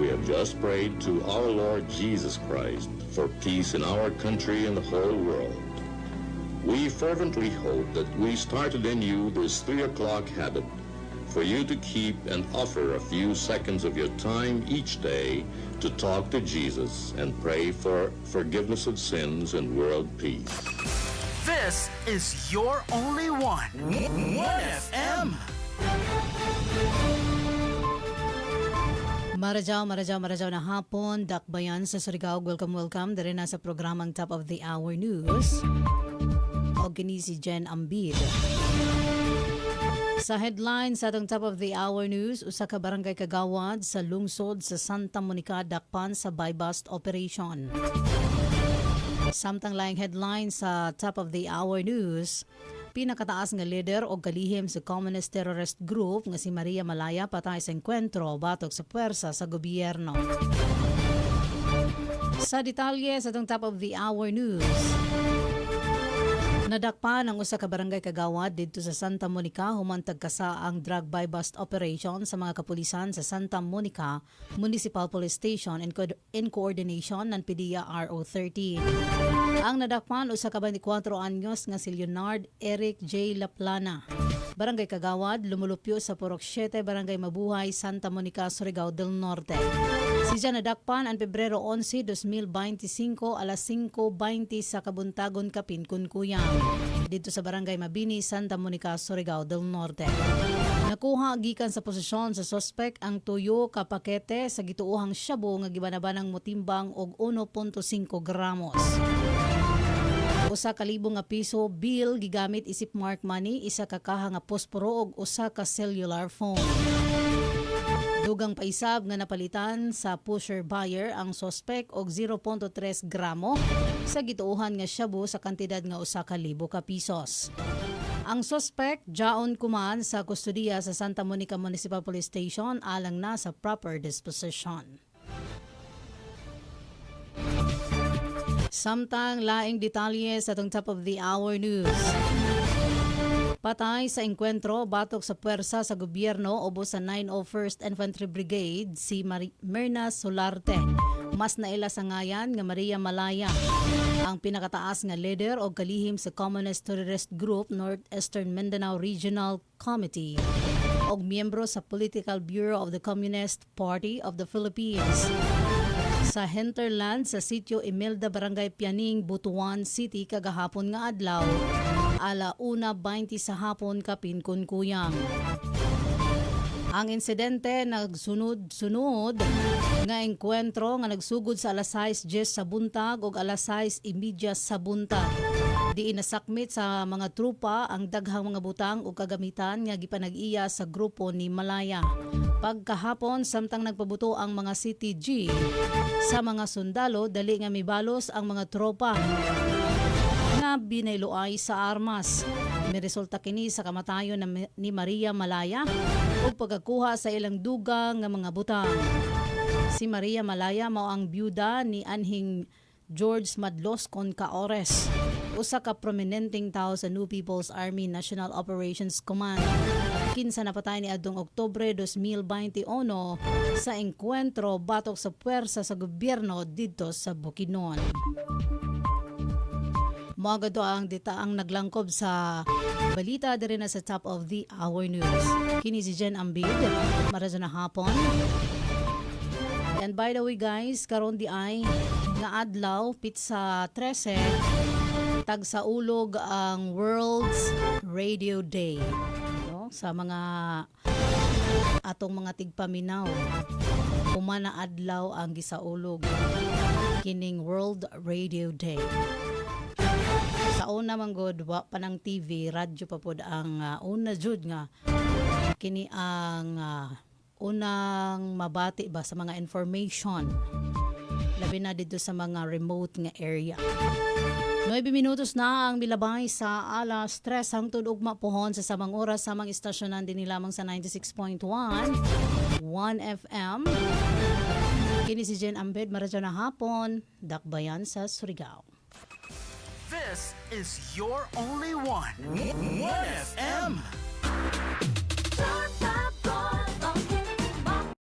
we have just prayed to our Lord Jesus Christ for peace in our country and the whole world. We fervently hope that we started in you this 3 o'clock habit for you to keep and offer a few seconds of your time each day to talk to Jesus and pray for forgiveness of sins and world peace. This is your only one. 1FM. Marajaw na hapon, dakbayan sa Surigao. Welcome. Dari na sa programang Top of the Hour News. O kini si Jen Ambid. Sa headlines sa atong Top of the Hour News, usa ka barangay kagawad sa lungsod sa Santa Monica dakpan sa buy-bust operation. Samtang laing headlines sa Top of the Hour News, pinakataas nga leader o kalihim sa Communist Terrorist Group nga si Maria Malaya patay sa engkwentro batok sa puwersa sa gobyerno. Sa detalye sa itong Top of the Hour News, nadakpan ang usa ka barangay kagawad dito sa Santa Monica humantag kasa ang drug buy-bust operation sa mga kapulisan sa Santa Monica Municipal Police Station in coordination ng PDEA RO13. Ang nadakpan usa ka 24 anyos nga si Leonard Eric J. Laplana. Barangay Kagawad, lumulupyo sa Purok 7, Barangay Mabuhay, Santa Monica, Surigao del Norte. Si Jan nadakpan ang Pebrero 11, 2025, alas 5:20 sa Kabuntagon, Kapin, Kunkuyang. Dito sa Barangay Mabini, Santa Monica, Surigao del Norte. Nakuha gikan sa posisyon sa suspect ang tuyo ka pakete sa gituohang shabu nga gibanabanang motimbang og 1.5 gramos. Usa ka libo nga piso bill gigamit isip mark money, isa ka kaha nga posporo ug usa ka cellular phone. Dugang paisab nga napalitan sa pusher buyer ang suspect og 0.3 gramo sa gituohan nga shabu sa kantidad nga usa ka libo ka pisos. Ang suspect jaon kuman sa kustudiya sa Santa Monica Municipal Police Station alang na sa proper disposition. Samtang laing detalye sa itong Top of the Hour News. Patay sa engkwentro batok sa puwersa sa gobyerno ubos sa 901st Infantry Brigade si Myrna Solarte. Mas naila sa ngayan nga Maria Malaya, ang pinakataas nga leader o kalihim sa Communist Terrorist Group Northeastern Mindanao Regional Committee o miyembro sa Political Bureau of the Communist Party of the Philippines. Sa hinterland sa sitio Imelda, Barangay Pianing, Butuan City kagahapon nga adlaw, ala 1:20 sa hapon Kapin, Kunkuyang. Ang insidente nagsunod-sunod nga engkwentro nga nagsugod sa alas 6:10 sa buntag ug alas 6:30 sa buntag. Diin nasakmit sa mga trupa ang daghang mga butang ug kagamitan nga gipanag-iya sa grupo ni Malaya. Pagkahapon, samtang nagpabuto ang mga CTG sa mga sundalo, dali nga mibalos ang mga tropa nga binayloay sa armas. May resulta kini sa kamatayon ni Maria Malaya o pagkakuha sa ilang dugang nga mga butang. Si Maria Malaya mao ang byuda ni anhing George Madlos Concaores, usa ka prominenteng tao sa New People's Army National Operations Command. Kinsa napatay ni adtong Oktubre 2021 sa engkwentro batok sa puwersa sa gobyerno dito sa Bukidnon. Mga ang ditaang naglangkob sa balita diri na sa Top of the Hour News. Kini si Jen Ambid, maraja na hapon. And by the way guys, karon di ay nga adlaw pitsa 13 tagsaulog ang World's Radio Day. No? Sa mga atong mga tigpaminaw, humana adlaw ang gisaulog kining World Radio Day. Sa una man gud wa pa ng TV, radyo pa pod ang una jud nga kini ang unang mabati ba sa mga information labi na dito sa mga remote nga area. 9 minutos na ang milabay sa alas 3 hangtod ugma pohon sa samang oras sa mga istasyonan din lamang sa 96.1 1FM. Kini si Jen Ambed, maradyo na hapon, dakbayan sa Surigao. This is your only one. 1FM.